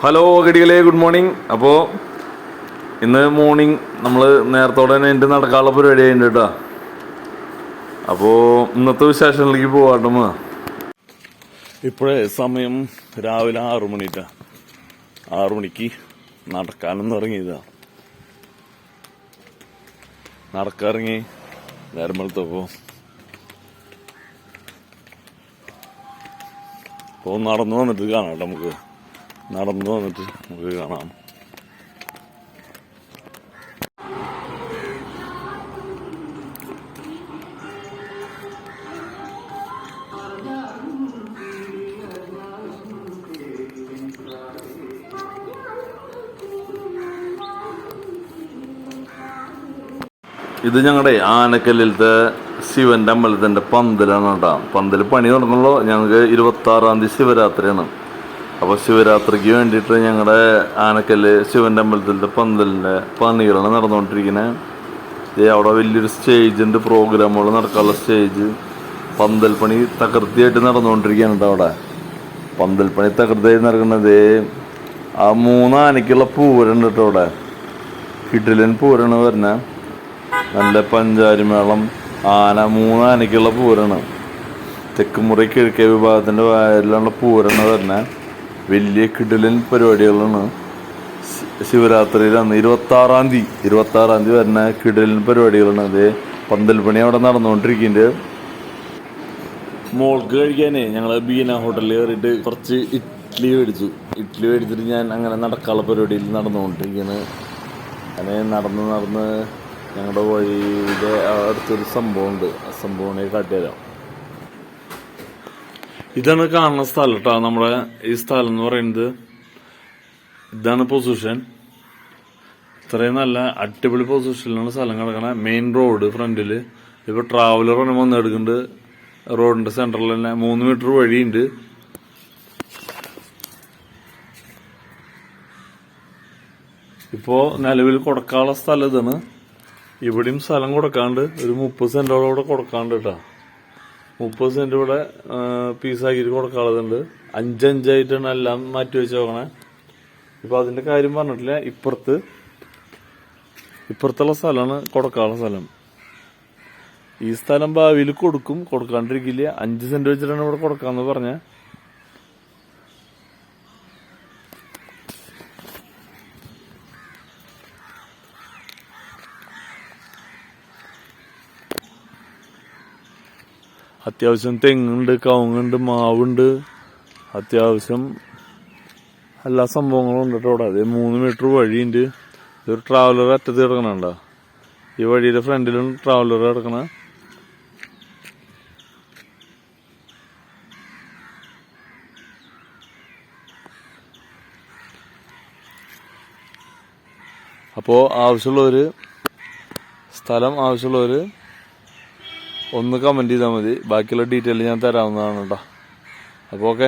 Hello ഗഡികളെ, good morning. അപ്പോൾ ഇന്ന് morning നമ്മൾ നേരത്തോടെ തന്നെ എൻ്റെ നടക്കാനുള്ള പരിപാടി ആയിട്ടുണ്ട് കേട്ടോ. അപ്പോൾ ഇന്നത്തെ വിശേഷങ്ങളിലേക്ക് പോകാട്ടോ. ഇപ്പോഴേ സമയം രാവിലെ 6 മണിട്ടാ. 6 മണിക്ക് നടക്കാനൊന്നും ഇറങ്ങിയതാ. നടക്കിറങ്ങി നേരം വെളുത്തപ്പോൾ അപ്പോൾ നടന്നു വന്നിട്ട് കാണാം കേട്ടോ. നടന്നു വന്നിട്ട് നമുക്ക് കാണാം. ഇത് ഞങ്ങളുടെ ആനക്കല്ലിലത്തെ ശിവന്റെ അമ്പലത്തിന്റെ പന്തലാണ് കേട്ടോ. പന്തൽ പണി തുടങ്ങുള്ളൂ. ഞങ്ങൾക്ക് 26-ാം തീയതി ശിവരാത്രിയാണ്. അപ്പോൾ ശിവരാത്രിക്ക് വേണ്ടിയിട്ട് ഞങ്ങളുടെ ആനക്കല്ല് ശിവന്റെ അമ്പലത്തിലത്തെ പന്തലിന്റെ പണികളാണ് നടന്നുകൊണ്ടിരിക്കുന്നത്. അവിടെ വലിയൊരു സ്റ്റേജ് ഉണ്ട്, പ്രോഗ്രാമുകൾ നടക്കാനുള്ള സ്റ്റേജ്. പന്തൽ പണി തകൃതിയായിട്ട് നടന്നുകൊണ്ടിരിക്കുകയാണ് കേട്ടോ. അവിടെ പന്തൽ പണി തകൃതിയായിട്ട് നടക്കുന്നത് ആ 3 ആനയ്ക്കുള്ള പൂരണ്ട് കേട്ടോ. അവിടെ കിടിലൻ പൂരാണ് വരുന്നത്. നല്ല പഞ്ചാരിമേളം ആന 3 ആനയ്ക്കുള്ള പൂരാണ്. തെക്കുമുറി കിഴക്കേ വിഭാഗത്തിന്റെ വയലിലുള്ള പൂരാണ് വരുന്നത്. വലിയ കിടിലൻ പരിപാടികളാണ്. ശിവരാത്രിയിലാണ് 26-ാം തീയതി വരുന്ന കിടിലൻ പരിപാടികളാണ്. അതേ പന്തൽ പണി അവിടെ നടന്നുകൊണ്ടിരിക്കുന്നുണ്ട്. മോൾക്ക് കഴിക്കാനേ ഞങ്ങൾ ബീന ഹോട്ടലിൽ കയറിയിട്ട് കുറച്ച് ഇഡ്ഡലി മേടിച്ചിട്ട് ഞാൻ അങ്ങനെ നടക്കാനുള്ള പരിപാടിയിൽ നടന്നുകൊണ്ടിരിക്കുകയാണ്. അങ്ങനെ നടന്ന് ഞങ്ങളുടെ വഴിയുടെ അടുത്തൊരു സംഭവമുണ്ട്. ആ സംഭവം കാട്ടിത്തരാം. ഇതാണ് കാണുന്ന സ്ഥലം കേട്ടോ. നമ്മുടെ ഈ സ്ഥലം എന്ന് പറയുന്നത് ഇതാണ് പൊസിഷൻ. ഇത്രയും നല്ല അടിപൊളി പൊസിഷനിലാണ് സ്ഥലം കിടക്കണ. മെയിൻ റോഡ് ഫ്രണ്ടില്. ഇപ്പൊ ട്രാവലർ വന്നെടുക്കുന്നുണ്ട്. റോഡിന്റെ സെന്ററിൽ തന്നെ 3 മീറ്റർ വഴിയുണ്ട്. ഇപ്പോ നിലവിൽ കൊടുക്കാനുള്ള സ്ഥലം ഇതാണ്. ഇവിടെയും സ്ഥലം കൊടുക്കാണ്ട് ഒരു 30 സെന്റോളം ഇവിടെ കൊടുക്കാണ്ട് കേട്ടോ. 30 സെന്റ് ഇവിടെ പീസാക്കിയിട്ട് കൊടുക്കാനുള്ളതുണ്ട്. 5-5 എല്ലാം മാറ്റി വെച്ച് നോക്കണേ. ഇപ്പൊ അതിന്റെ കാര്യം പറഞ്ഞിട്ടില്ല. ഇപ്പുറത്തുള്ള സ്ഥലമാണ് കൊടുക്കാനുള്ള സ്ഥലം. ഈ സ്ഥലം ഭാവിയിൽ കൊടുക്കാണ്ടിരിക്കില്ല. 5 സെന്റ് വെച്ചിട്ടാണ് ഇവിടെ കൊടുക്കാന്ന് പറഞ്ഞ. അത്യാവശ്യം തെങ്ങുണ്ട്, കവുങ്ങുണ്ട്, മാവുണ്ട്. അത്യാവശ്യം എല്ലാ സംഭവങ്ങളും ഉണ്ട് കേട്ടോ. അതേ 3 മീറ്റർ വഴിയുണ്ട്. ഇതൊരു ട്രാവലർ അറ്റത്ത് കിടക്കണുണ്ടോ. ഈ വഴിയുടെ ഫ്രണ്ടിലും ട്രാവലർ കിടക്കണ. അപ്പോൾ സ്ഥലം ആവശ്യമുള്ളവര് ഒന്ന് കമന്റ് ചെയ്താൽ മതി. ബാക്കിയുള്ള ഡീറ്റെയിൽ ഞാൻ തരാവുന്നതാണ് കേട്ടോ. അപ്പോൾ ഓക്കെ.